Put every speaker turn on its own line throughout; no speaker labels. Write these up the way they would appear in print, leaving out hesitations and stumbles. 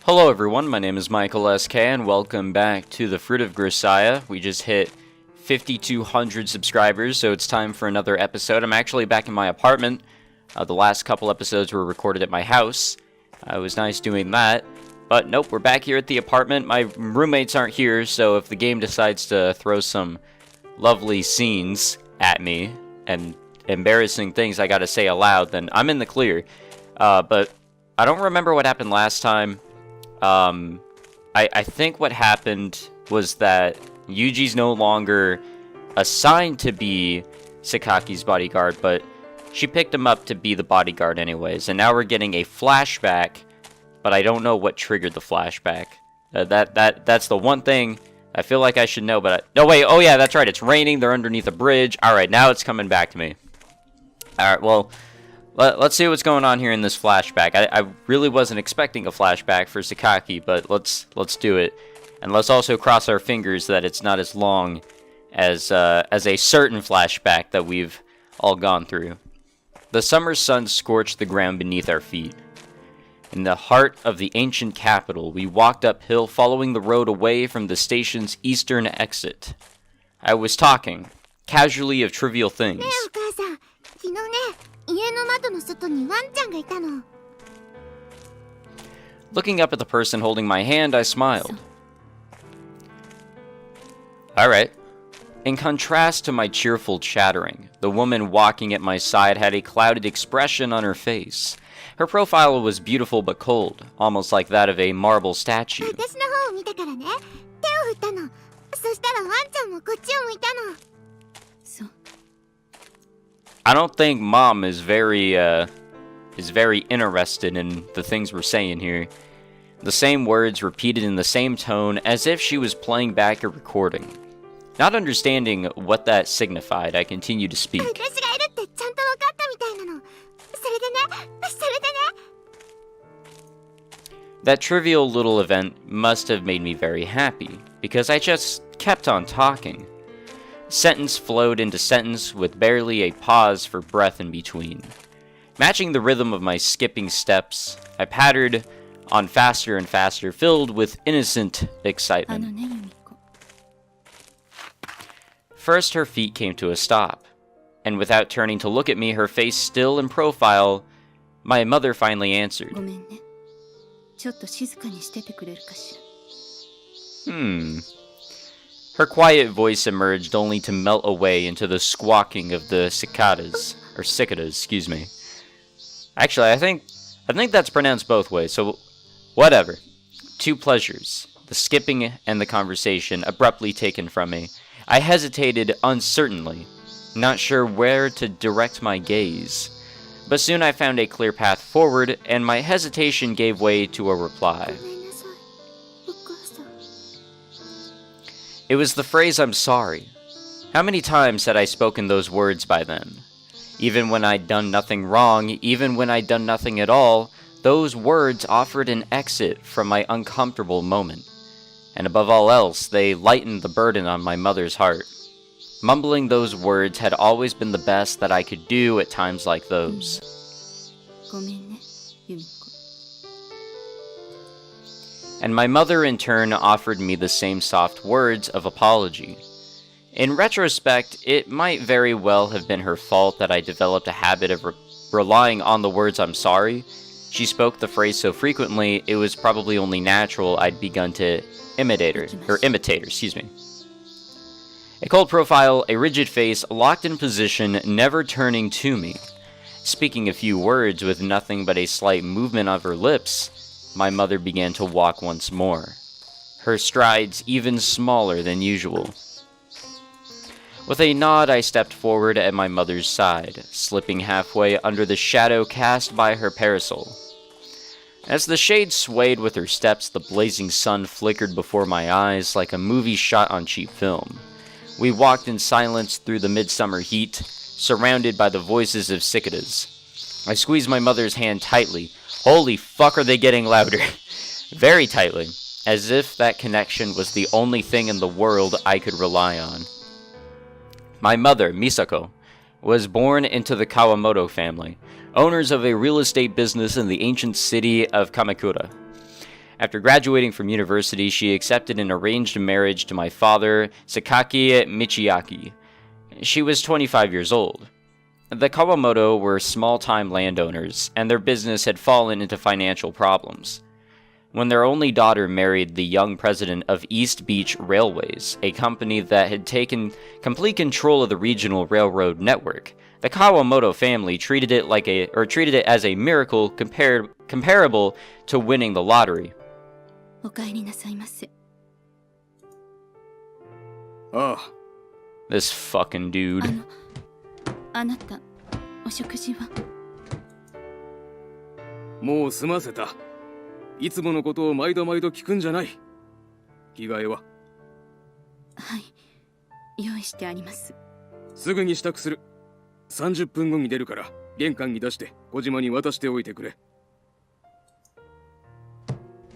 Hello everyone, my name is Michael SK and welcome back to the Fruit of Grisaia. We just hit 5,200 subscribers, so it's time for another episode. I'm actually back in my apartment. The last couple episodes were recorded at my house. It was nice doing that. But nope, we're back here at the apartment. My roommates aren't here, so if the game decides to throw some lovely scenes at me and embarrassing things I gotta say aloud, then I'm in the clear. But I don't remember what happened last time. I think what happened was that Yuuji's no longer assigned to be Sakaki's bodyguard, but she picked him up to be the bodyguard anyways, and now we're getting a flashback, but I don't know what triggered the flashback. That's the one thing I feel like I should know, but no, wait, oh yeah, that's right, it's raining, they're underneath a bridge. Alright, now it's coming back to me. Alright, well, let's see what's going on here in this flashback. I really wasn't expecting a flashback for Sakaki, but let's do it. And let's also cross our fingers that it's not as long as a certain flashback that we've all gone through. The summer sun scorched the ground beneath our feet. In the heart of the ancient capital, we walked uphill following the road away from the station's eastern exit. I was talking, casually, of trivial things. Looking up at the person holding my hand, I smiled. Alright. In contrast to my cheerful chattering, the woman walking at my side had a clouded expression on her face. Her profile was beautiful but cold, almost like that of a marble statue. I don't think Mom is very interested in the things we're saying here. The same words repeated in the same tone, as if she was playing back a recording. Not understanding what that signified, I continued to speak. That trivial little event must have made me very happy, because I just kept on talking. Sentence flowed into sentence with barely a pause for breath in between. Matching the rhythm of my skipping steps, I pattered on faster and faster, filled with innocent excitement. First, her feet came to a stop, and without turning to look at me, her face still in profile, my mother finally answered. Her quiet voice emerged only to melt away into the squawking of the cicadas, excuse me. Actually, I think that's pronounced both ways, so whatever. Two pleasures, the skipping and the conversation, abruptly taken from me. I hesitated uncertainly, not sure where to direct my gaze. But soon I found a clear path forward, and my hesitation gave way to a reply. It was the phrase, "I'm sorry." How many times had I spoken those words by then? Even when I'd done nothing wrong, even when I'd done nothing at all, those words offered an exit from my uncomfortable moment. And above all else, they lightened the burden on my mother's heart. Mumbling those words had always been the best that I could do at times like those. And my mother in turn offered me the same soft words of apology. In retrospect, it might very well have been her fault that I developed a habit of relying on the words "I'm sorry." She spoke the phrase so frequently, it was probably only natural I'd begun to imitate her, excuse me. A cold profile, a rigid face, locked in position, never turning to me. Speaking a few words with nothing but a slight movement of her lips, my mother began to walk once more, her strides even smaller than usual. With a nod, I stepped forward at my mother's side, slipping halfway under the shadow cast by her parasol. As the shade swayed with her steps, the blazing sun flickered before my eyes like a movie shot on cheap film. We walked in silence through the midsummer heat, surrounded by the voices of cicadas. I squeezed my mother's hand tightly. Holy fuck, are they getting louder? Very tightly, as if that connection was the only thing in the world I could rely on. My mother, Misako, was born into the Kawamoto family, owners of a real estate business in the ancient city of Kamakura. After graduating from university, she accepted an arranged marriage to my father, Sakaki Michiaki. She was 25 years old. The Kawamoto were small-time landowners, and their business had fallen into financial problems. When their only daughter married the young president of East Beach Railways, a company that had taken complete control of the regional railroad network, the Kawamoto family treated it as a miracle comparable to winning the lottery.
お帰りなさいませ。
ああ。
This fucking dude.
あなた、お食事は？
もう済ませた。いつものことを毎度毎度聞くんじゃない。着替えは？
はい、用意してあります。
すぐに支度する。30分後に出るから玄関に出して小島に渡しておいてくれ。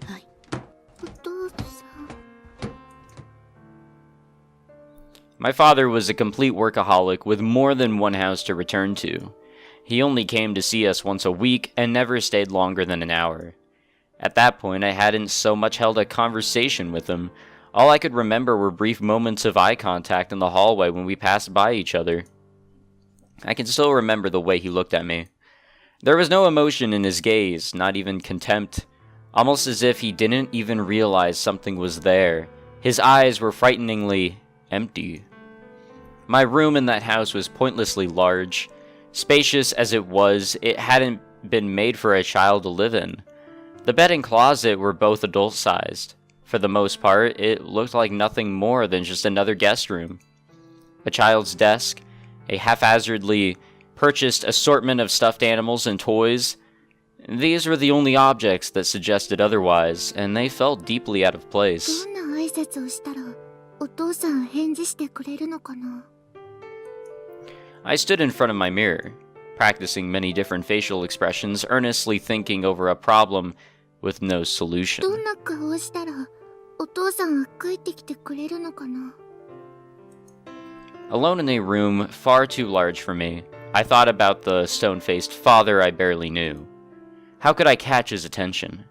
はい。お父さん。
My father was a complete workaholic with more than one house to return to. He only came to see us once a week and never stayed longer than an hour. At that point, I hadn't so much held a conversation with him. All I could remember were brief moments of eye contact in the hallway when we passed by each other. I can still remember the way he looked at me. There was no emotion in his gaze, not even contempt. Almost as if he didn't even realize something was there. His eyes were frighteningly empty. My room in that house was pointlessly large. Spacious as it was, it hadn't been made for a child to live in. The bed and closet were both adult-sized. For the most part, it looked like nothing more than just another guest room. A child's desk, a haphazardly purchased assortment of stuffed animals and toys. These were the only objects that suggested otherwise, and they felt deeply out of place.
どんな挨拶をしたらお父さん返事してくれるのかな?
I stood in front of my mirror, practicing many different facial expressions, earnestly thinking over a problem with no solution.
どんな顔をしたらお父さんは帰ってきてくれるのかな?
Alone in a room far too large for me, I thought about the stone-faced father I barely knew. How could I catch his attention?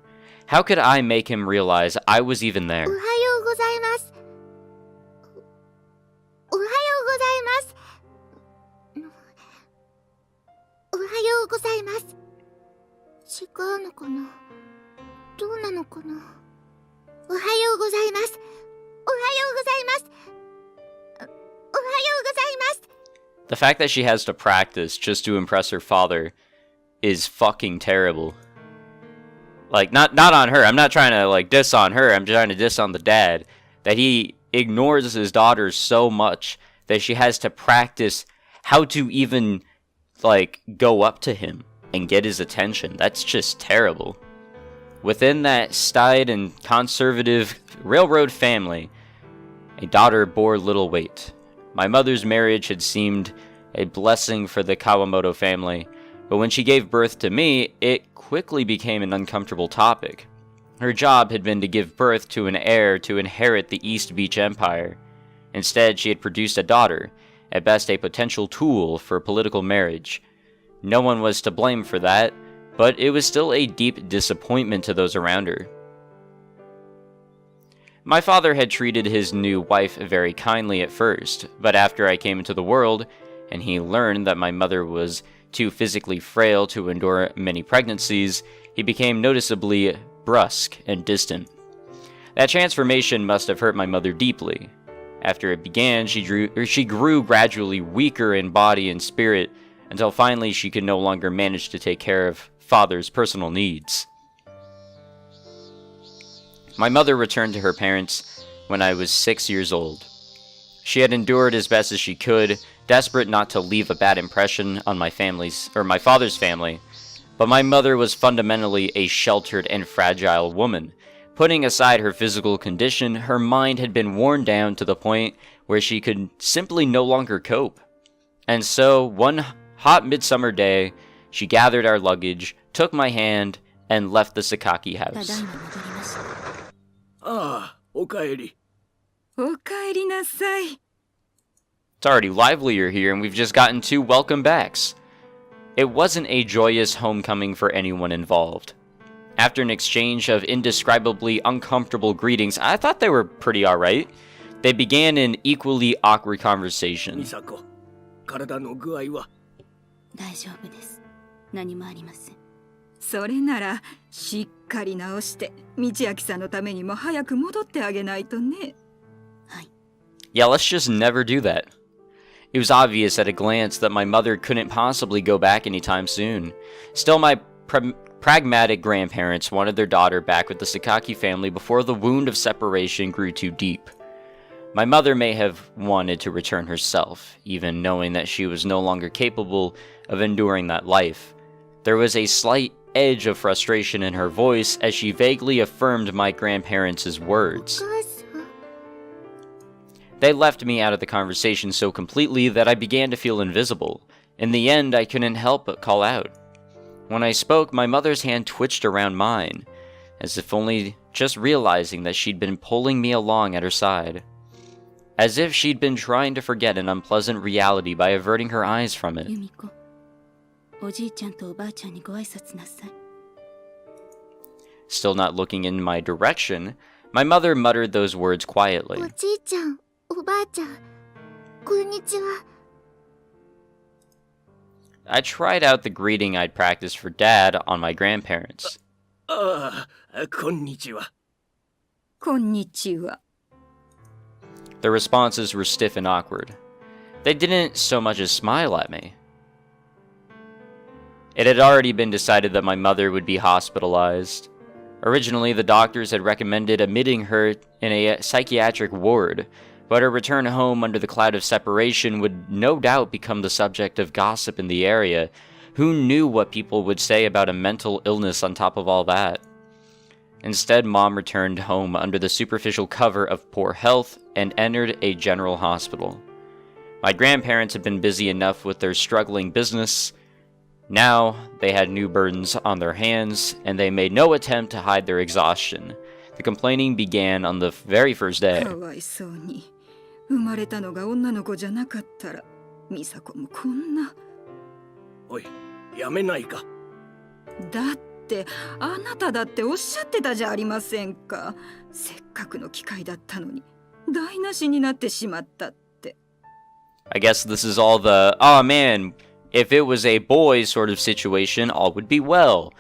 How could I make him realize I was even there?
おはようございます。おはようございます。おはようございます。違うのかな？どうなのかな？おはようございます。おはようございます。おはようございます。
The fact that she has to practice just to impress her father is fucking terrible. Like, not on her. I'm not trying to, like, diss on her. I'm trying to diss on the dad. That he ignores his daughter so much that she has to practice how to even, like, go up to him and get his attention. That's just terrible. Within that staid and conservative railroad family, a daughter bore little weight. My mother's marriage had seemed a blessing for the Kawamoto family, but when she gave birth to me, it quickly became an uncomfortable topic. Her job had been to give birth to an heir to inherit the East Beach Empire. Instead, she had produced a daughter, at best a potential tool for political marriage. No one was to blame for that, but it was still a deep disappointment to those around her. My father had treated his new wife very kindly at first, but after I came into the world, and he learned that my mother was too physically frail to endure many pregnancies, he became noticeably brusque and distant. That transformation must have hurt my mother deeply. After it began, she grew gradually weaker in body and spirit, until finally she could no longer manage to take care of father's personal needs. My mother returned to her parents when I was 6 years old. She had endured as best as she could, desperate not to leave a bad impression on my father's family, but my mother was fundamentally a sheltered and fragile woman. Putting aside her physical condition, her mind had been worn down to the point where she could simply no longer cope. And so, one hot midsummer day, she gathered our luggage, took my hand, and left the Sakaki house.
ああ、おかえり。
おかえりなさい。
It's already livelier here, and we've just gotten 2 welcome backs. It wasn't a joyous homecoming for anyone involved. After an exchange of indescribably uncomfortable greetings, I thought they were pretty alright. They began an equally awkward conversation.
美佐子、体の具合は？
大丈夫です。何もありません。
それならしっかり治して道明さんのためにも早く戻ってあげないとね。
はい。
Yeah, let's just never do that. It was obvious at a glance that my mother couldn't possibly go back anytime soon. Still, my pragmatic grandparents wanted their daughter back with the Sakaki family before the wound of separation grew too deep. My mother may have wanted to return herself, even knowing that she was no longer capable of enduring that life. There was a slight edge of frustration in her voice as she vaguely affirmed my grandparents' words. They left me out of the conversation so completely that I began to feel invisible. In the end, I couldn't help but call out. When I spoke, my mother's hand twitched around mine, as if only just realizing that she'd been pulling me along at her side. As if she'd been trying to forget an unpleasant reality by averting her eyes from it.
Yumiko, おじいちゃんとおばあちゃんにご挨拶なさい。
Still not looking in my direction, my mother muttered those words quietly.
おじいちゃん、おばあちゃん、こんにちは。
I tried out the greeting I'd practiced for Dad on my grandparents.
ああ、こんにちは。
こんにちは。
Their responses were stiff and awkward. They didn't so much as smile at me. It had already been decided that my mother would be hospitalized. Originally, the doctors had recommended admitting her in a psychiatric ward, but her return home under the cloud of separation would no doubt become the subject of gossip in the area. Who knew what people would say about a mental illness on top of all that? Instead, Mom returned home under the superficial cover of poor health and entered a general hospital. My grandparents had been busy enough with their struggling business. Now, they had new burdens on their hands, and they made no attempt to hide their exhaustion. The complaining began on the very first day.
かわいそうに。生まれたのが女の子じゃなかったら、美佐子もこんな。
おい、やめないか。
だって、あなただっておっしゃってたじゃありませんか。せっかくの機会だったのに、台無しになってしまったって。
I guess this is all the, oh man, if it was a boy sort of situation, all would be well.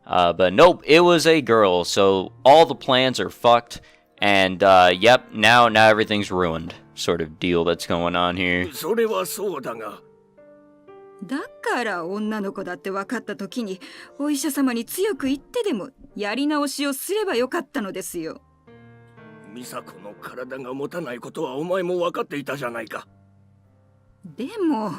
But nope, it was a girl, so all the plans are fucked, and yep, now everything's ruined, sort of deal that's going on here.
それはそうだが。
だから女の子だって分かった時にお医者様に強く言ってでもやり直しをすればよかったのですよ。
美佐子の体が持たないことはお前も分かっていたじゃないか。
でも。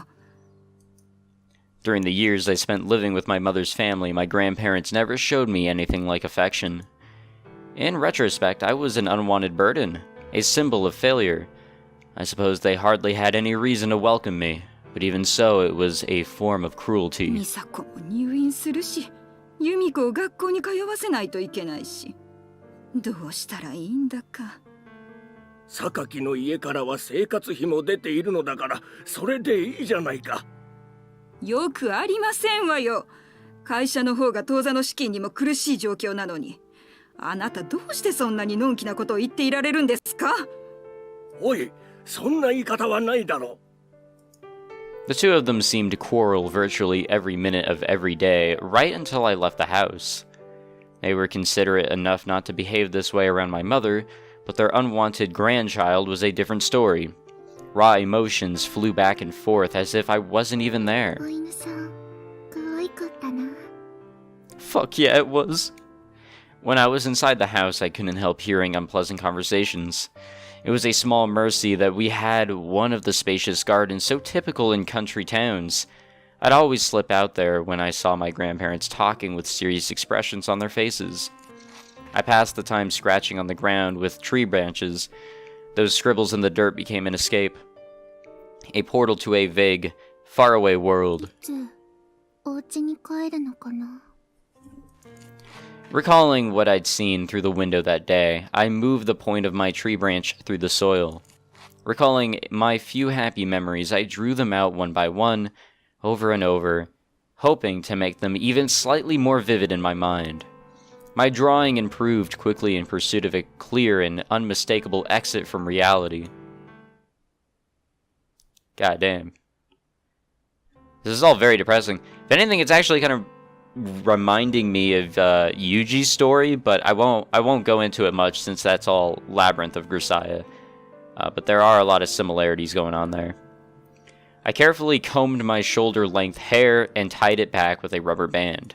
During the years I spent living with my mother's family, my grandparents never showed me anything like affection. In retrospect, I was an unwanted burden, a symbol of failure. I suppose they hardly had any reason to welcome me, but even so, it was a form of cruelty.
美佐子も入院するし、由美子を学校に通わせないといけないし、どうしたらいいんだか。
榊の家からは生活費も出ているのだから、それでいいじゃないか。
よくありませんわよ。会社の方が当座の資金にも苦しい状況なのに、あなたどうしてそんなにのんきなことを言っていられるんですか？
おい、そんな言い方はないだろう。
The two of them seemed to quarrel virtually every minute of every day, right until I left the house. They were considerate enough not to behave this way around my mother, but their unwanted grandchild was a different story. Raw emotions flew back and forth as if I wasn't even there.
お犬さん、可愛かったな。
Fuck yeah, it was. When I was inside the house, I couldn't help hearing unpleasant conversations. It was a small mercy that we had one of the spacious gardens so typical in country towns. I'd always slip out there when I saw my grandparents talking with serious expressions on their faces. I passed the time scratching on the ground with tree branches. Those scribbles in the dirt became an escape. A portal to a vague, faraway world.
お家に帰るのかな。
Recalling what I'd seen through the window that day, I moved the point of my tree branch through the soil. Recalling my few happy memories, I drew them out one by one, over and over, hoping to make them even slightly more vivid in my mind. My drawing improved quickly in pursuit of a clear and unmistakable exit from reality. God damn. This is all very depressing. If anything, it's actually kind of reminding me of Yuuji's story, but I won't go into it much since that's all Labyrinth of Grisaia. But there are a lot of similarities going on there. I carefully combed my shoulder-length hair and tied it back with a rubber band.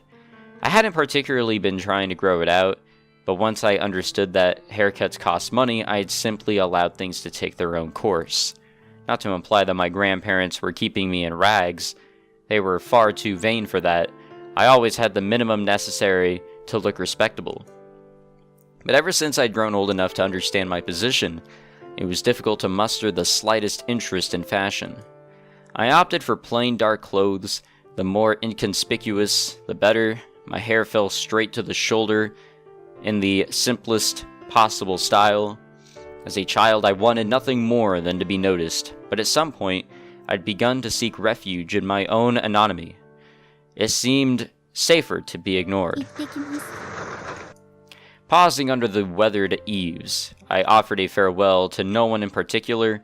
I hadn't particularly been trying to grow it out, but once I understood that haircuts cost money, I had simply allowed things to take their own course. Not to imply that my grandparents were keeping me in rags. They were far too vain for that. I always had the minimum necessary to look respectable. But ever since I'd grown old enough to understand my position, it was difficult to muster the slightest interest in fashion. I opted for plain dark clothes. The more inconspicuous, the better. My hair fell straight to the shoulder in the simplest possible style. As a child, I wanted nothing more than to be noticed, but at some point, I'd begun to seek refuge in my own anonymity. It seemed safer to be ignored. Pausing under the weathered eaves, I offered a farewell to no one in particular,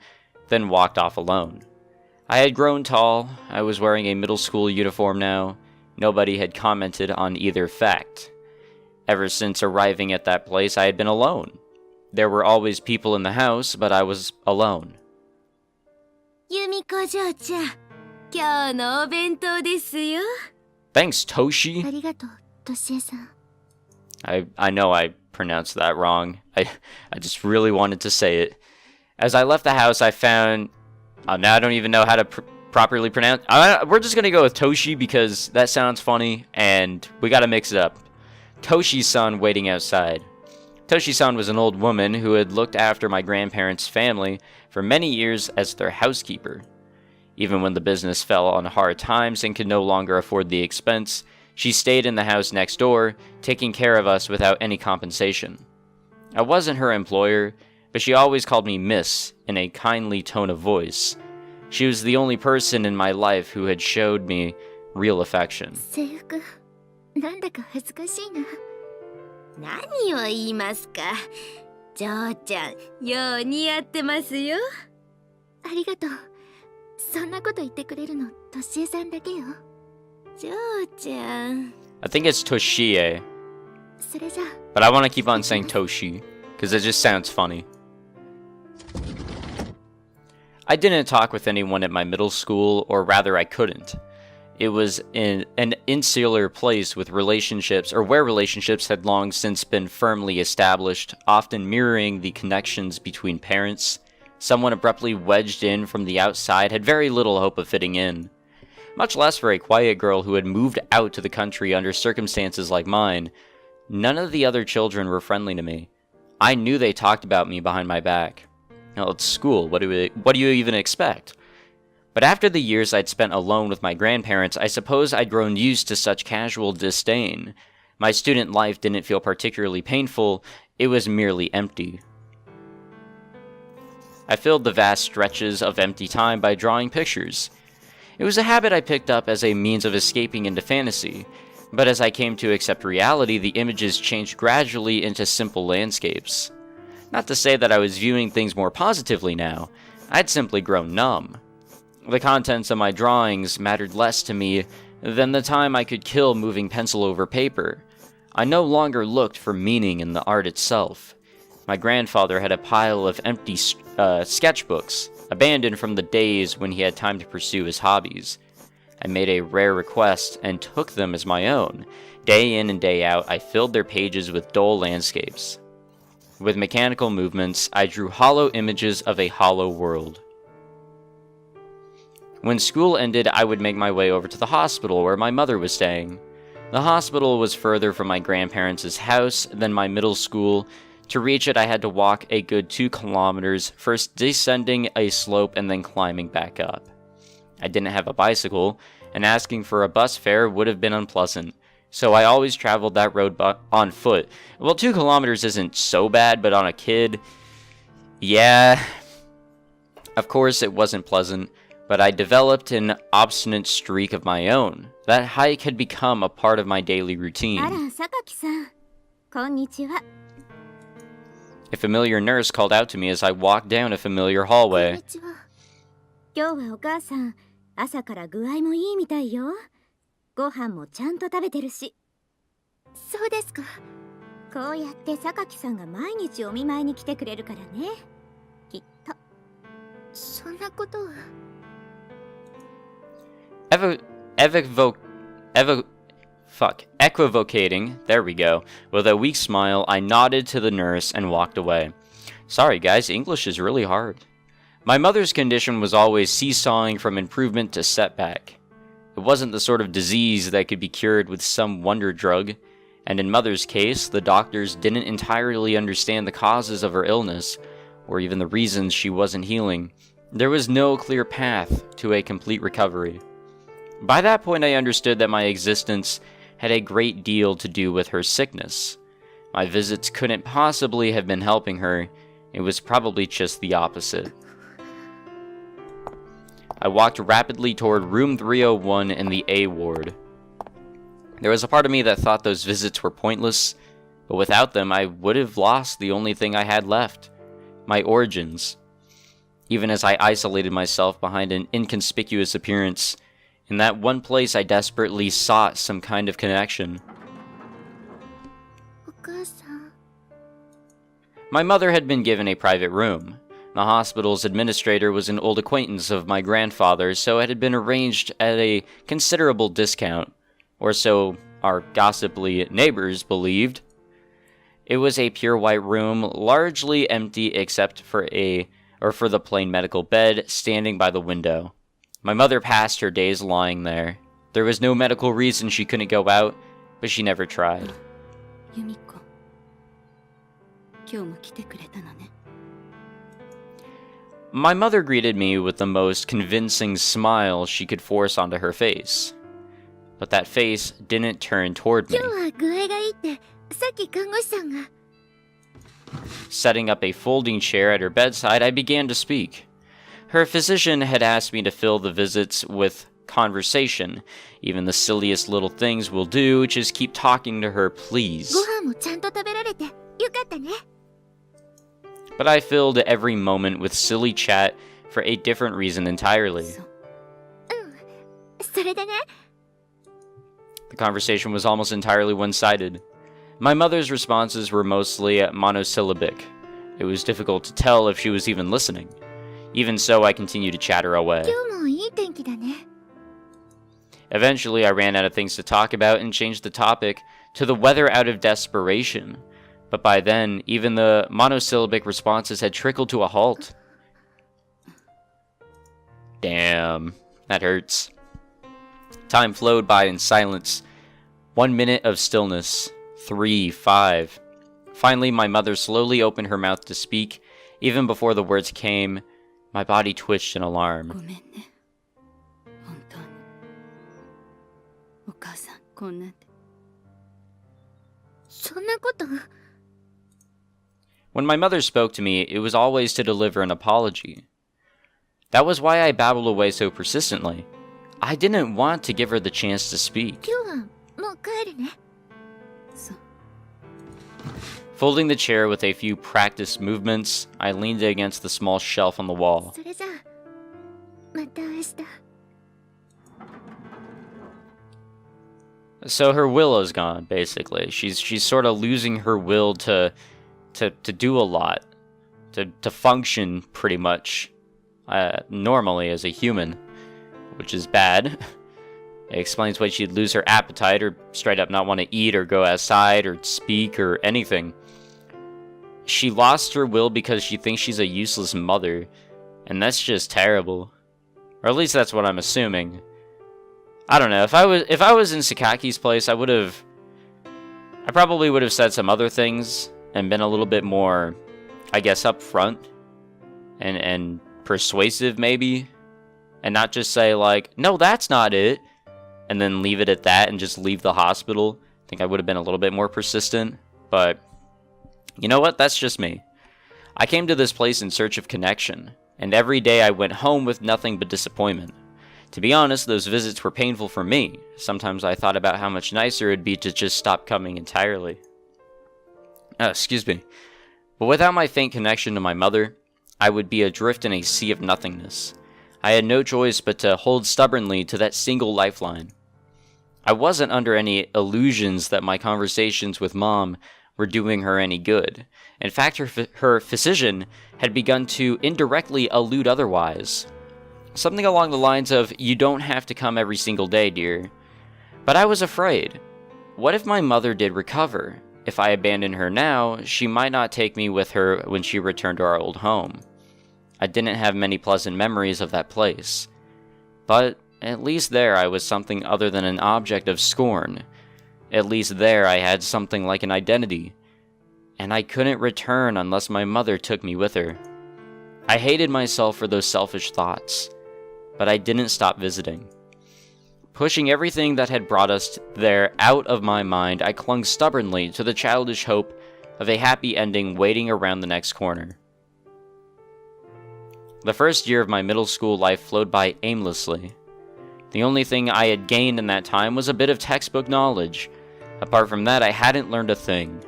then walked off alone. I had grown tall. I was wearing a middle school uniform now. Nobody had commented on either fact. Ever since arriving at that place, I had been alone. There were always people in the house, but I was alone.
Yumiko Jocha, kyou no obento desu yo.
Thanks, Toshi.
Arigato, Toshie-san.
I know I pronounced that wrong. I just really wanted to say it. As I left the house, I found... now I don't even know how to properly pronounce... we're just going to go with Toshi because that sounds funny, and we got to mix it up. Toshi-san waiting outside. Toshi-san was an old woman who had looked after my grandparents' family for many years as their housekeeper. Even when the business fell on hard times and could no longer afford the expense, she stayed in the house next door, taking care of us without any compensation. I wasn't her employer, but she always called me Miss in a kindly tone of voice. She was the only person in my life who had showed me real affection.
制服、なんだか恥ずかしいな。何を言いますか。ジョーちゃん、よう似合ってますよ。ありがとう。そんなこと言ってくれるの、トシエさんだけよ。ジョーちゃん。
I think it's Toshie,
それじゃ。
but I want to keep on saying Toshi, because it just sounds funny. I didn't talk with anyone at my middle school, or rather I couldn't. It was in an insular place with relationships, or where relationships had long since been firmly established, often mirroring the connections between parents. Someone abruptly wedged in from the outside had very little hope of fitting in. Much less for a quiet girl who had moved out to the country under circumstances like mine. None of the other children were friendly to me. I knew they talked about me behind my back. Well, it's school, what do you even expect? But after the years I'd spent alone with my grandparents, I suppose I'd grown used to such casual disdain. My student life didn't feel particularly painful, it was merely empty. I filled the vast stretches of empty time by drawing pictures. It was a habit I picked up as a means of escaping into fantasy, but as I came to accept reality, the images changed gradually into simple landscapes. Not to say that I was viewing things more positively now, I'd simply grown numb. The contents of my drawings mattered less to me than the time I could kill moving pencil over paper. I no longer looked for meaning in the art itself. My grandfather had a pile of empty sketchbooks, abandoned from the days when he had time to pursue his hobbies. I made a rare request and took them as my own. Day in and day out, I filled their pages with dull landscapes. With mechanical movements, I drew hollow images of a hollow world. When school ended, I would make my way over to the hospital where my mother was staying. The hospital was further from my grandparents' house than my middle school. To reach it, I had to walk a good 2 kilometers, first descending a slope and then climbing back up. I didn't have a bicycle, and asking for a bus fare would have been unpleasant, so I always traveled that road on foot. Well, 2 kilometers isn't so bad, but on a kid, yeah. Of course, it wasn't pleasant, but I developed an obstinate streak of my own. That hike had become a part of my daily routine.
あら、榊さん。こんにちは。
A familiar nurse called out to me as I walked down a familiar
こん
hallway.
にちは。今日はお母さん、朝から具合もいいみたいよ。ご飯もちゃんと食べてるし。そうですか。こうやって榊さんが毎日お見舞いに来てくれるからね。きっと。そんなことは。
Equivocating, there we go. With a weak smile, I nodded to the nurse and walked away. Sorry guys, English is really hard. My mother's condition was always seesawing from improvement to setback. It wasn't the sort of disease that could be cured with some wonder drug, and in Mother's case, the doctors didn't entirely understand the causes of her illness, or even the reasons she wasn't healing. There was no clear path to a complete recovery. By that point, I understood that my existence had a great deal to do with her sickness. My visits couldn't possibly have been helping her. It was probably just the opposite. I walked rapidly toward room 301 in the A ward. There was a part of me that thought those visits were pointless, but without them, I would have lost the only thing I had left, my origins. Even as I isolated myself behind an inconspicuous appearance, in that one place I desperately sought some kind of connection.
お母さん。
My mother had been given a private room. The hospital's administrator was an old acquaintance of my grandfather's, so it had been arranged at a considerable discount, or so our gossipy neighbors believed. It was a pure white room, largely empty except for the plain medical bed standing by the window. My mother passed her days lying there. There was no medical reason she couldn't go out, but she never tried.
由美子。今日も来てくれたのね。
My mother greeted me with the most convincing smile she could force onto her face. But that face didn't turn toward me.
今日は具合がいいって、さっき看護師さんが。
Setting up a folding chair at her bedside, I began to speak. Her physician had asked me to fill the visits with conversation. Even the silliest little things will do, just keep talking to her, please.
ご飯もちゃんと食べられて、よかったね。
But I filled every moment with silly chat for a different reason entirely.
それでね。
The conversation was almost entirely one-sided. My mother's responses were mostly monosyllabic. It was difficult to tell if she was even listening. Even so, I continued to chatter away.
今日もいい天気だね。
Eventually, I ran out of things to talk about and changed the topic to the weather out of desperation. But by then, even the monosyllabic responses had trickled to a halt. Damn, that hurts. Time flowed by in silence. 1 minute of stillness. 3, 5. Finally, my mother slowly opened her mouth to speak. Even before the words came, my body twitched in
ご
alarm.
めんね。本当に。お母さん、こんなんで。そんなこと。
When my mother spoke to me, it was always to deliver an apology. That was why I babbled away so persistently. I didn't want to give her the chance to speak.
今日はもう帰るね。そう。
Folding the chair with a few practiced movements, I leaned against the small shelf on the wall.
それじゃあ、また明日。
So her will is gone, basically. She's sort of losing her will to do a lot, to function pretty much normally as a human, which is bad. It explains why she'd lose her appetite or straight up not want to eat or go outside or speak or anything. She lost her will because she thinks she's a useless mother, and that's just terrible. Or at least that's what I'm assuming. I don't know. If I was in Sakaki's place, I probably would have said some other things and been a little bit more, I guess, upfront and persuasive maybe, and not just say like, no, that's not it, and then leave it at that and just leave the hospital. I think I would have been a little bit more persistent, but you know what? That's just me. I came to this place in search of connection, and every day I went home with nothing but disappointment. To be honest, those visits were painful for me. Sometimes I thought about how much nicer it would be to just stop coming entirely. Excuse me. But without my faint connection to my mother, I would be adrift in a sea of nothingness. I had no choice but to hold stubbornly to that single lifeline. I wasn't under any illusions that my conversations with Mom were doing her any good. In fact, her physician had begun to indirectly allude otherwise. Something along the lines of, "You don't have to come every single day, dear." But I was afraid. What if my mother did recover? If I abandoned her now, she might not take me with her when she returned to our old home. I didn't have many pleasant memories of that place. But at least there I was something other than an object of scorn. At least there I had something like an identity. And I couldn't return unless my mother took me with her. I hated myself for those selfish thoughts. But I didn't stop visiting. Pushing everything that had brought us there out of my mind, I clung stubbornly to the childish hope of a happy ending waiting around the next corner. The first year of my middle school life flowed by aimlessly. The only thing I had gained in that time was a bit of textbook knowledge. Apart from that, I hadn't learned a thing.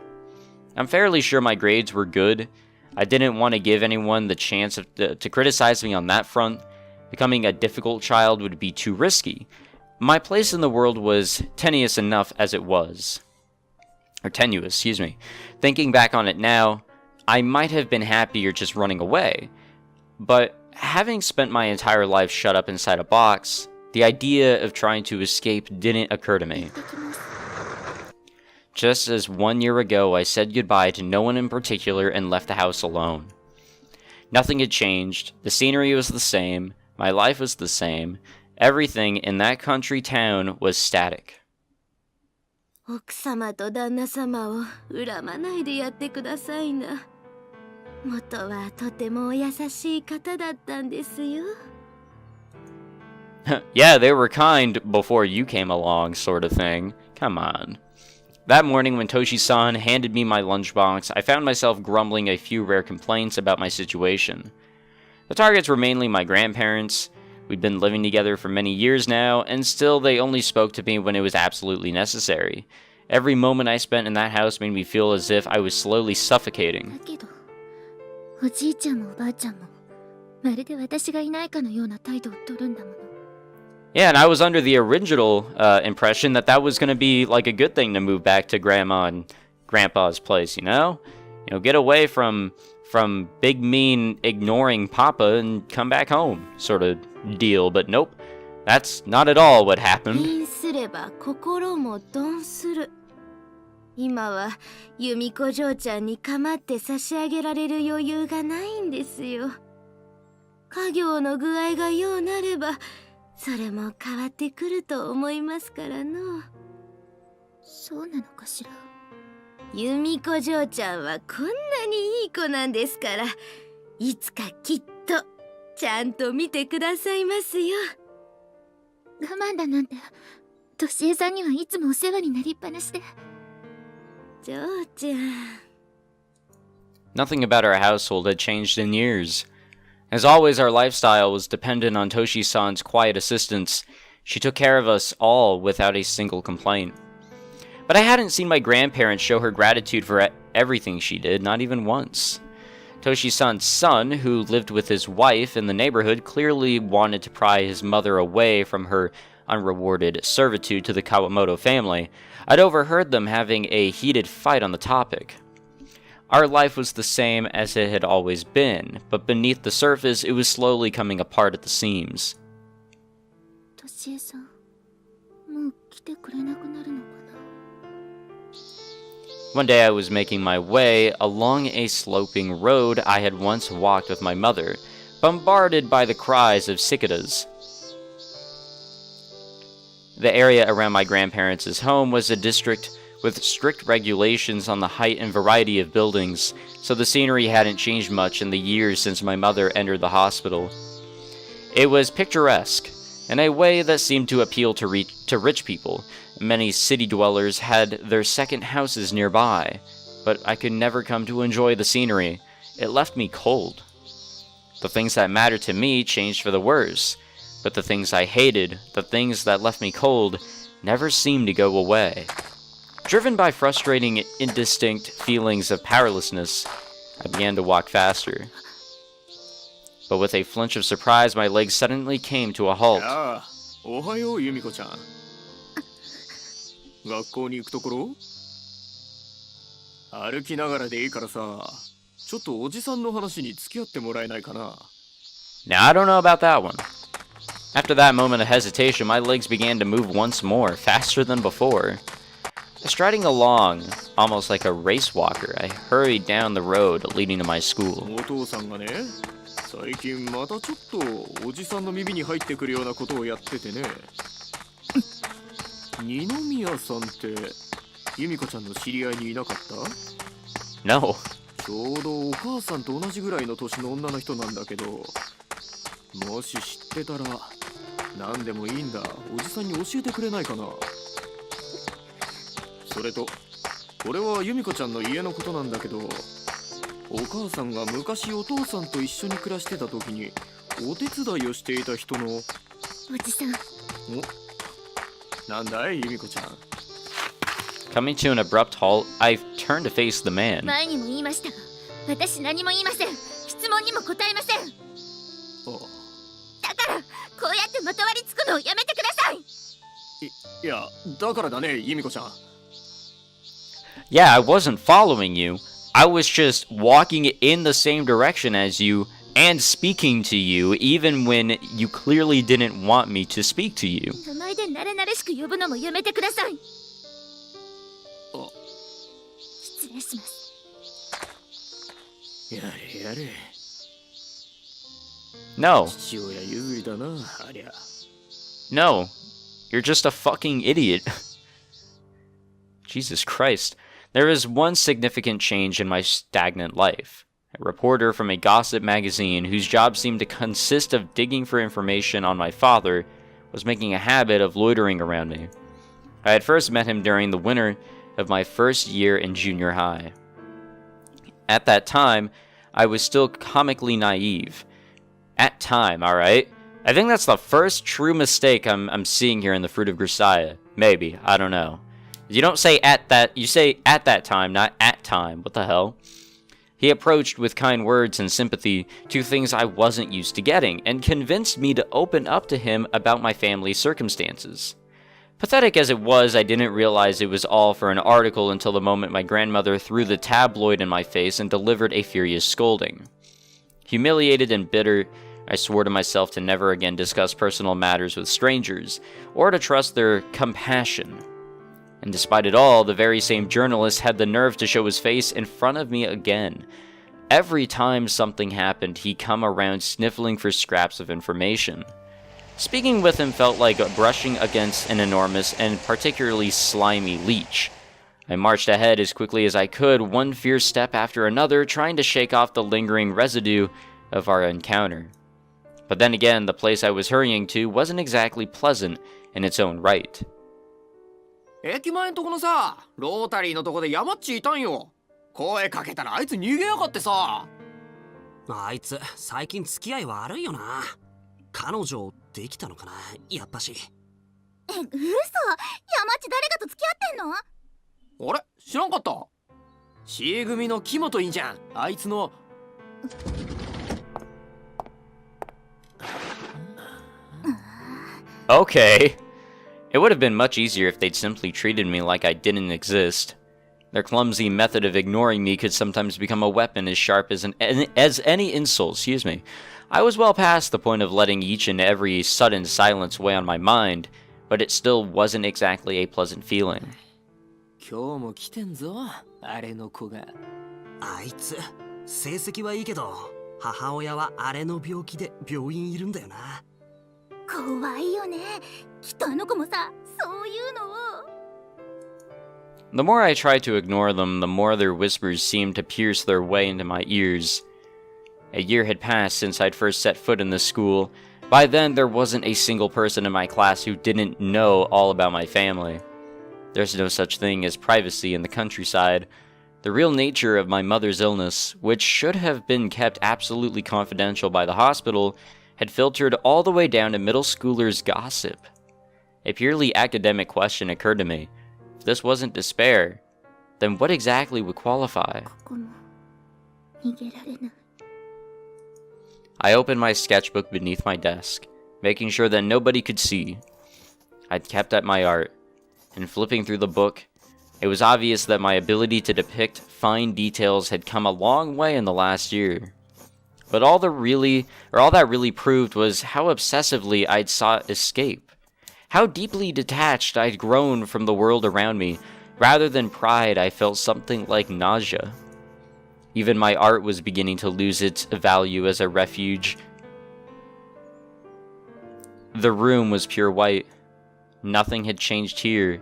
I'm fairly sure my grades were good. I didn't want to give anyone the chance to criticize me on that front. Becoming a difficult child would be too risky. My place in the world was tenuous enough as it was. Tenuous, excuse me. Thinking back on it now, I might have been happier just running away. But having spent my entire life shut up inside a box, the idea of trying to escape didn't occur to me. Just as 1 year ago I said goodbye to no one in particular and left the house alone. Nothing had changed, the scenery was the same, my life was the same, everything in that country town was static.
奥様と旦那様を恨まないでやってくださいな。元はとてもお優しい方だったんですよ。
Yeah, they were kind before you came along, sort of thing. Come on. That morning when Toshi-san handed me my lunchbox, I found myself grumbling a few rare complaints about my situation. The targets were mainly my grandparents. We'd been living together for many years now, and still they only spoke to me when it was absolutely necessary. Every moment I spent in that house made me feel as if I was slowly suffocating.
だけど、おじいちゃんもおばあちゃんも、まるで私がいないかのような態度を取るんだもの。
Yeah, and I was under the original impression that that was going to be like a good thing to move back to Grandma and Grandpa's place, you know? You know, get away from big mean ignoring Papa and come back home, sort of deal. But nope, that's not at all what happened.
貧すれば心も鈍する。今は由美子嬢ちゃんに構って差し上げられる余裕がないんですよ。家業の具合がようなれば、それも変わってくると思いますからの。そうなのかしら。由美子嬢ちゃんはこんなにいい子なんですから、いつかきっとちゃんと見てくださいますよ。我慢だなんて、としえさんにはいつもお世話になりっぱなしで。嬢ちゃん。
Nothing about our household had changed in years. As always, our lifestyle was dependent on Toshi-san's quiet assistance. She took care of us all without a single complaint. But I hadn't seen my grandparents show her gratitude for everything she did, not even once. Toshi-san's son, who lived with his wife in the neighborhood, clearly wanted to pry his mother away from her unrewarded servitude to the Kawamoto family. I'd overheard them having a heated fight on the topic. Our life was the same as it had always been, but beneath the surface, it was slowly coming apart at the seams. One day I was making my way along a sloping road I had once walked with my mother, bombarded by the cries of cicadas. The area around my grandparents' home was a district with strict regulations on the height and variety of buildings, so the scenery hadn't changed much in the years since my mother entered the hospital. It was picturesque, in a way that seemed to appeal to rich people. Many city dwellers had their second houses nearby, but I could never come to enjoy the scenery. It left me cold. The things that mattered to me changed for the worse, but the things I hated, the things that left me cold, never seemed to go away. Driven by frustrating, indistinct feelings of powerlessness, I began to walk faster. But with a flinch of surprise, my legs suddenly came to a halt.
ああ、おはよう由美子ちゃん。学校に行くところ？歩きながらでいいからさ、ちょっとおじさんの話に付き合ってもらえないかな。
Now, I don't know about that one. After that moment of hesitation, my legs began to move once more, faster than before. Striding along, almost like a race walker, I hurried down the road leading to my school.
お父さんがね、最近またちょっとおじさんの耳に入ってくるようなことをやっててね。二宮さんって由美子ちゃんの知り合いにいなかった？
No.
ちょうどお母さんと同じぐらいの年の女の人なんだけど、もし知ってたら何でもいいんだ、おじさんに教えてくれないかな。それとこれは由美子ちゃんの家のことなんだけど、お母さんが昔お父さんと一緒に暮らしてた時にお手伝いをしていた人の。
おじさん。
なんだい由美子ちゃん。
Coming to an abrupt halt, I turned to face the man.
前にも言いましたが、私何も言いません。質問にも答えません。だからこうやってまとわりつくのをやめてください。
いや、だからだね由美子ちゃん。
Yeah, I wasn't following you. I was just walking in the same direction as you and speaking to you, even when you clearly didn't want me to speak to you.
名前で慣れ慣れしく呼ぶのもやめてください。失礼します。
やれやれ。
No.
父親譲りだな、ありゃ。
No. You're just a fucking idiot. Jesus Christ. There was one significant change in my stagnant life. A reporter from a gossip magazine whose job seemed to consist of digging for information on my father was making a habit of loitering around me. I had first met him during the winter of my first year in junior high. At that time, I was still comically naive. At time, alright? I think that's the first true mistake I'm seeing here in the Fruit of Grisaia. Maybe, I don't know. You don't say at that, you say at that time, not at time. What the hell? He approached with kind words and sympathy, two things I wasn't used to getting, and convinced me to open up to him about my family's circumstances. Pathetic as it was, I didn't realize it was all for an article until the moment my grandmother threw the tabloid in my face and delivered a furious scolding. Humiliated and bitter, I swore to myself to never again discuss personal matters with strangers, or to trust their compassion. And despite it all, the very same journalist had the nerve to show his face in front of me again. Every time something happened, he'd come around sniffling for scraps of information. Speaking with him felt like brushing against an enormous and particularly slimy leech. I marched ahead as quickly as I could, one fierce step after another, trying to shake off the lingering residue of our encounter. But then again, the place I was hurrying to wasn't exactly pleasant in its own right.
駅前んとこのさ、ロータリーのとこでヤマッチいたんよ。声かけたらあいつ逃げやがってさ。
あいつ最近付き合い悪いよな。彼女できたのかな、やっぱし。
嘘、山地誰かと付き合ってんの？
あれ、知らんかった。C組の木本いいじゃん、あいつの。
Okay. It would have been much easier if they'd simply treated me like I didn't exist. Their clumsy method of ignoring me could sometimes become a weapon as sharp as any insult, I was well past the point of letting each and every sudden silence weigh on my mind, but it still wasn't exactly a pleasant feeling.
今日も来てんぞ、あれの子が。
あいつ成績はいいけど、母親はあれの病気で病院いるんだよな。
怖いよね。きっとあの子もさ、そういうのを。
The more I tried to ignore them, the more their whispers seemed to pierce their way into my ears. A year had passed since I'd first set foot in this school. By then, there wasn't a single person in my class who didn't know all about my family. There's no such thing as privacy in the countryside. The real nature of my mother's illness, which should have been kept absolutely confidential by the hospital, had filtered all the way down to middle schoolers' gossip. A purely academic question occurred to me. If this wasn't despair, then what exactly would qualify?
ここも逃げられない。
I opened my sketchbook beneath my desk, making sure that nobody could see. I'd kept at my art, and flipping through the book, it was obvious that my ability to depict fine details had come a long way in the last year. But all that really proved was how obsessively I'd sought escape. How deeply detached I'd grown from the world around me. Rather than pride, I felt something like nausea. Even my art was beginning to lose its value as a refuge. The room was pure white. Nothing had changed here.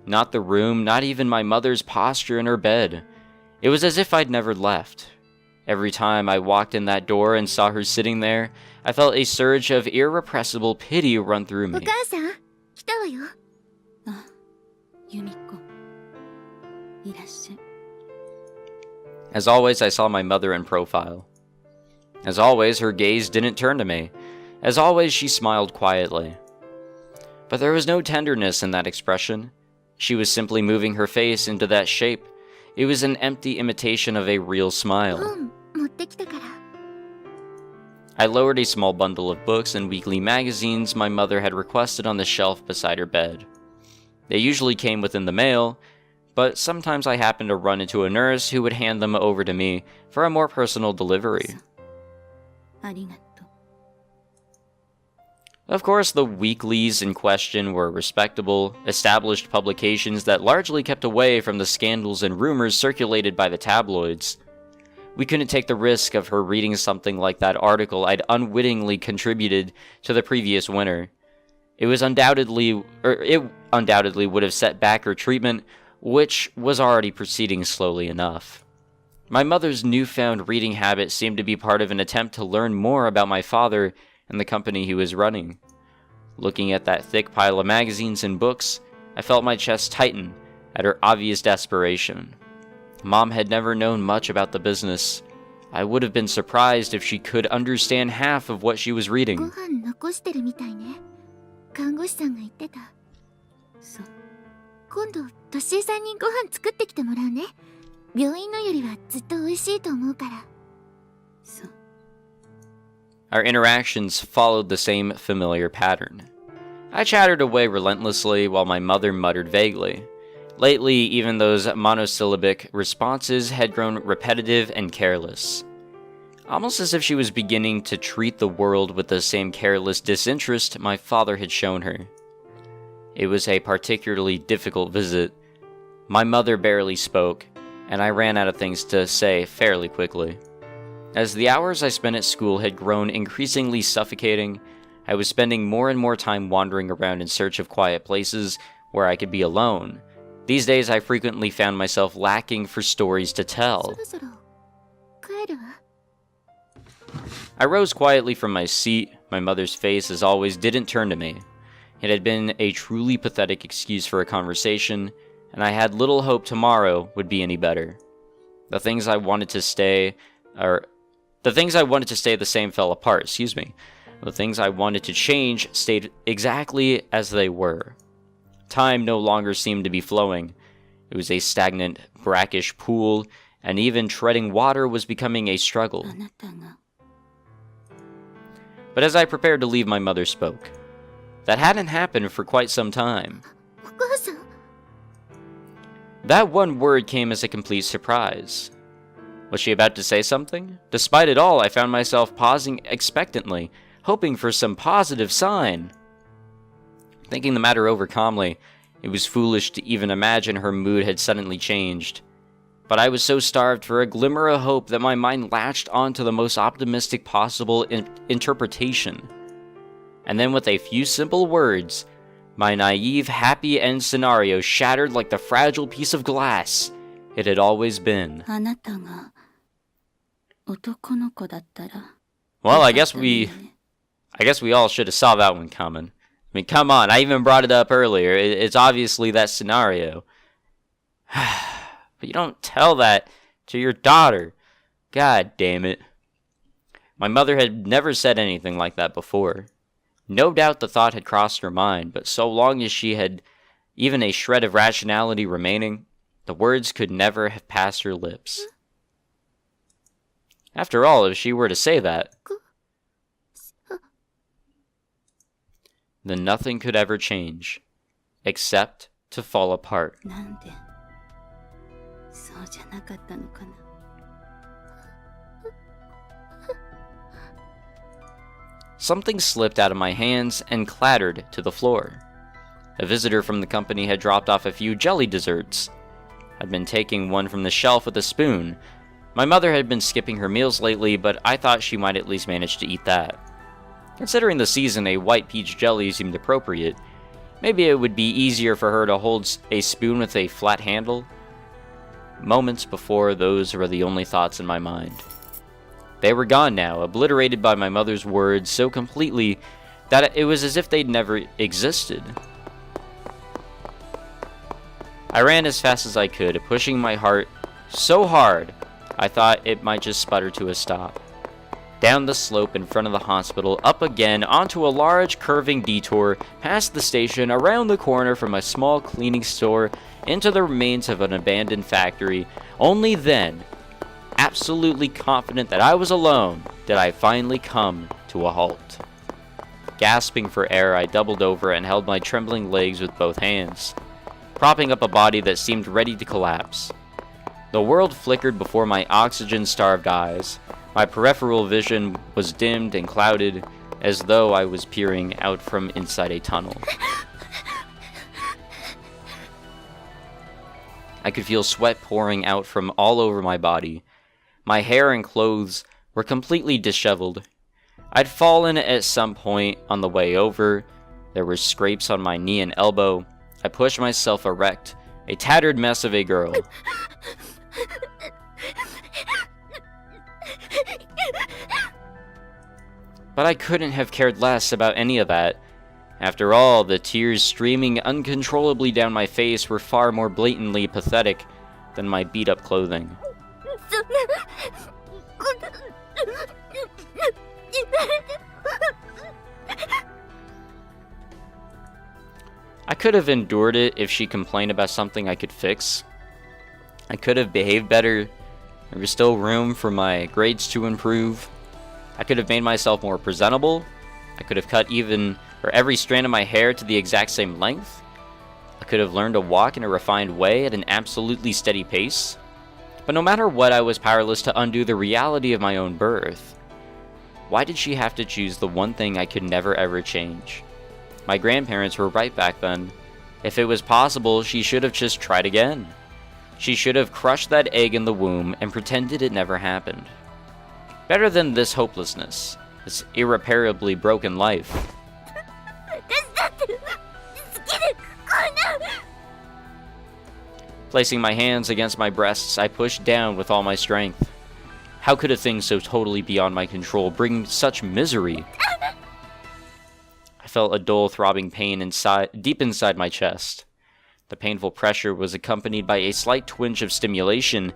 Not the room, not even my mother's posture in her bed. It was as if I'd never left. Every time I walked in that door and saw her sitting there, I felt a surge of irrepressible pity run through
お
me.
母さん、来たわよ。
あ、由美子。いらっしゃい。
As always, I saw my mother in profile. As always, her gaze didn't turn to me. As always, she smiled quietly. But there was no tenderness in that expression. She was simply moving her face into that shape. It was an empty imitation of a real smile.
本持ってきたから。
I lowered a small bundle of books and weekly magazines my mother had requested on the shelf beside her bed. They usually came within the mail, but sometimes I happened to run into a nurse who would hand them over to me for a more personal delivery.
ありがとう。
Of course, the weeklies in question were respectable, established publications that largely kept away from the scandals and rumors circulated by the tabloids. We couldn't take the risk of her reading something like that article I'd unwittingly contributed to the previous winter. It undoubtedly would have set back her treatment, which was already proceeding slowly enough. My mother's newfound reading habit seemed to be part of an attempt to learn more about my father and the company he was running. Looking at that thick pile of magazines and books, I felt my chest tighten at her obvious desperation. Mom had never known much about the business. I would have been surprised if she could understand half of what she was
ご
reading.
飯残してるみたいね。看護師さんが言ってた。
そう。
今度、としえさんにご飯作ってきてもらうね。病院のよりはずっと美味しいと思うから。
そう。
Our interactions followed the same familiar pattern. I chattered away relentlessly while my mother muttered vaguely. Lately, even those monosyllabic responses had grown repetitive and careless. Almost as if she was beginning to treat the world with the same careless disinterest my father had shown her. It was a particularly difficult visit. My mother barely spoke, and I ran out of things to say fairly quickly. As the hours I spent at school had grown increasingly suffocating, I was spending more and more time wandering around in search of quiet places where I could be alone. These days, I frequently found myself lacking for stories to
そ
tell.
ろそろ帰るわ。
I rose quietly from my seat. My mother's face, as always, didn't turn to me. It had been a truly pathetic excuse for a conversation, and I had little hope tomorrow would be any better. The things I wanted to stay the same fell apart, The things I wanted to change stayed exactly as they were. Time no longer seemed to be flowing. It was a stagnant, brackish pool, and even treading water was becoming a struggle.
あなたが
But as I prepared to leave, my mother spoke. That hadn't happened for quite some time.
お母さん、
That one word came as a complete surprise. Was she about to say something? Despite it all, I found myself pausing expectantly, hoping for some positive sign. Thinking the matter over calmly, it was foolish to even imagine her mood had suddenly changed. But I was so starved for a glimmer of hope that my mind latched onto the most optimistic possible interpretation. And then with a few simple words, my naive, happy end scenario shattered like the fragile piece of glass it had always been.
あなたが男の子だったら
Well, I
よか
guess
ったのに
we all should have saw that one coming. I mean, come on, I even brought it up earlier. It's obviously that scenario. But you don't tell that to your daughter. God damn it. My mother had never said anything like that before. No doubt the thought had crossed her mind, but so long as she had even a shred of rationality remaining, the words could never have passed her lips. After all, if she were to say that, then nothing could ever change, except to fall apart.
なんでそうじゃなかったのかな。
Something slipped out of my hands and clattered to the floor. A visitor from the company had dropped off a few jelly desserts. I'd been taking one from the shelf with a spoon. My mother had been skipping her meals lately, but I thought she might at least manage to eat that. Considering the season, a white peach jelly seemed appropriate. Maybe it would be easier for her to hold a spoon with a flat handle. Moments before, those were the only thoughts in my mind. They were gone now, obliterated by my mother's words so completely that it was as if they'd never existed. I ran as fast as I could, pushing my heart so hard I thought it might just sputter to a stop. Down the slope in front of the hospital, up again, onto a large curving detour, past the station, around the corner from a small cleaning store, into the remains of an abandoned factory. Only then, absolutely confident that I was alone, did I finally come to a halt. Gasping for air, I doubled over and held my trembling legs with both hands, propping up a body that seemed ready to collapse. The world flickered before my oxygen-starved eyes. My peripheral vision was dimmed and clouded, as though I was peering out from inside a tunnel. I could feel sweat pouring out from all over my body. My hair and clothes were completely disheveled. I'd fallen at some point on the way over. There were scrapes on my knee and elbow. I pushed myself erect, a tattered mess of a girl. But I couldn't have cared less about any of that. After all, the tears streaming uncontrollably down my face were far more blatantly pathetic than my beat-up clothing. I could have endured it if she complained about something I could fix. I could have behaved better. There was still room for my grades to improve. I could have made myself more presentable. I could have cut every strand of my hair to the exact same length. I could have learned to walk in a refined way at an absolutely steady pace. But no matter what, I was powerless to undo the reality of my own birth. Why did she have to choose the one thing I could never ever change? My grandparents were right back then. If it was possible, she should have just tried again. She should have crushed that egg in the womb and pretended it never happened. Better than this hopelessness, this irreparably broken life. Placing my hands against my breasts, I pushed down with all my strength. How could a thing so totally beyond my control bring such misery? I felt a dull throbbing pain deep inside my chest. The painful pressure was accompanied by a slight twinge of stimulation.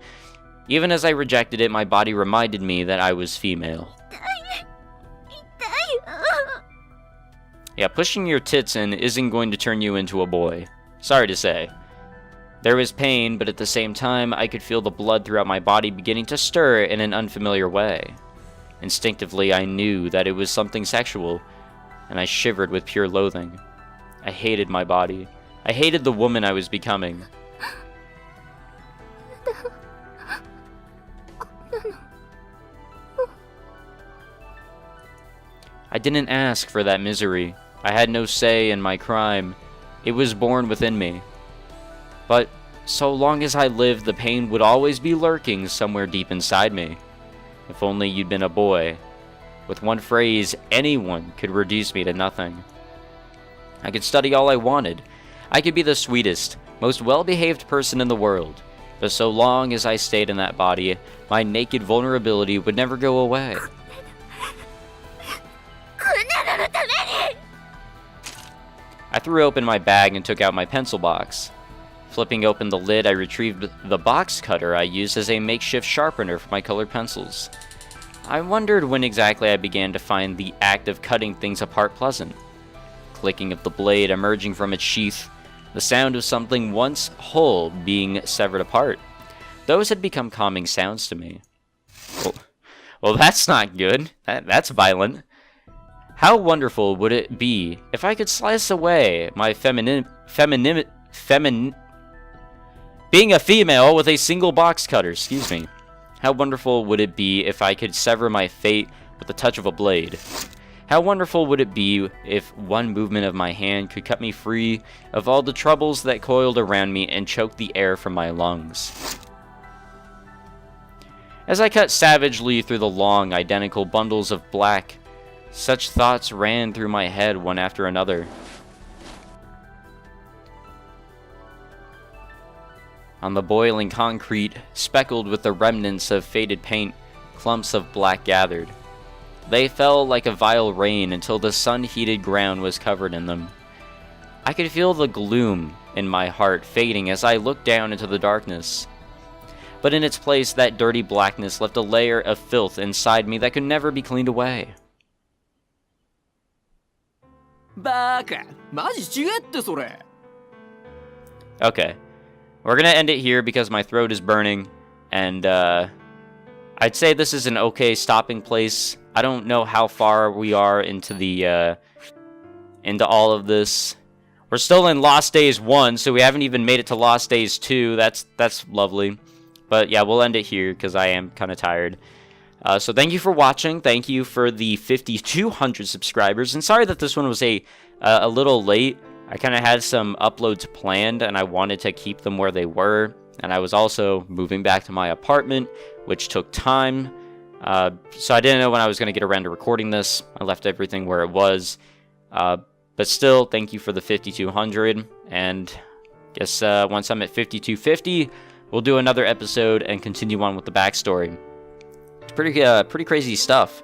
Even as I rejected it, my body reminded me that I was female. Yeah, pushing your tits in isn't going to turn you into a boy. Sorry to say. There was pain, but at the same time, I could feel the blood throughout my body beginning to stir in an unfamiliar way. Instinctively, I knew that it was something sexual, and I shivered with pure loathing. I hated my body. I hated the woman I was becoming. I didn't ask for that misery. I had no say in my crime. It was born within me. But so long as I lived, the pain would always be lurking somewhere deep inside me. If only you'd been a boy. With one phrase, anyone could reduce me to nothing. I could study all I wanted. I could be the sweetest, most well-behaved person in the world. But so long as I stayed in that body, my naked vulnerability would never go away. I threw open my bag and took out my pencil box. Flipping open the lid, I retrieved the box cutter I used as a makeshift sharpener for my colored pencils. I wondered when exactly I began to find the act of cutting things apart pleasant. Clicking of the blade emerging from its sheath, the sound of something once whole being severed apart. Those had become calming sounds to me. Well, that's not good. That's violent. How wonderful would it be if I could slice away my being a female with a single box cutter, excuse me. How wonderful would it be if I could sever my fate with the touch of a blade? How wonderful would it be if one movement of my hand could cut me free of all the troubles that coiled around me and choked the air from my lungs? As I cut savagely through the long, identical bundles of black, such thoughts ran through my head one after another. On the boiling concrete, speckled with the remnants of faded paint, clumps of black gathered. They fell like a vile rain until the sun-heated ground was covered in them. I could feel the gloom in my heart fading as I looked down into the darkness. But in its place, that dirty blackness left a layer of filth inside me that could never be cleaned away.
バカマジ違ってそれ
Okay. We're gonna end it here because my throat is burning, and I'd say this is an okay stopping place. I don't know how far we are into the into all of this. We're still in Lost Days 1, so we haven't even made it to Lost Days 2. That's lovely. But yeah, we'll end it here because I am kind of tired. So thank you for watching. Thank you for the 5,200 subscribers. And sorry that this one was a little late. I kind of had some uploads planned, and I wanted to keep them where they were. And I was also moving back to my apartment, which took time. So I didn't know when I was going to get around to recording this. I left everything where it was. But still, thank you for the 5,200. And I guess once I'm at 5,250, we'll do another episode and continue on with the backstory. It's pretty crazy stuff.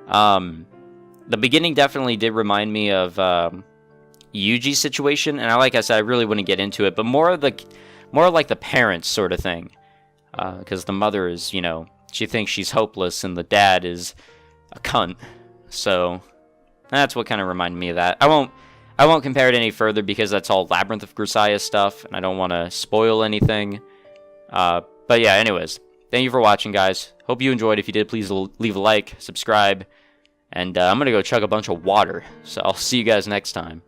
The beginning definitely did remind me of Yuuji's situation, and like I said, I really wouldn't get into it, but more like the parents sort of thing, because the mother is, you know, she thinks she's hopeless, and the dad is a cunt. So that's what kind of reminded me of that. I won't compare it any further because that's all Labyrinth of Grisaia stuff, and I don't want to spoil anything. But yeah, anyways, thank you for watching, guys. Hope you enjoyed. If you did, please leave a like, subscribe, and I'm gonna go chug a bunch of water. So I'll see you guys next time.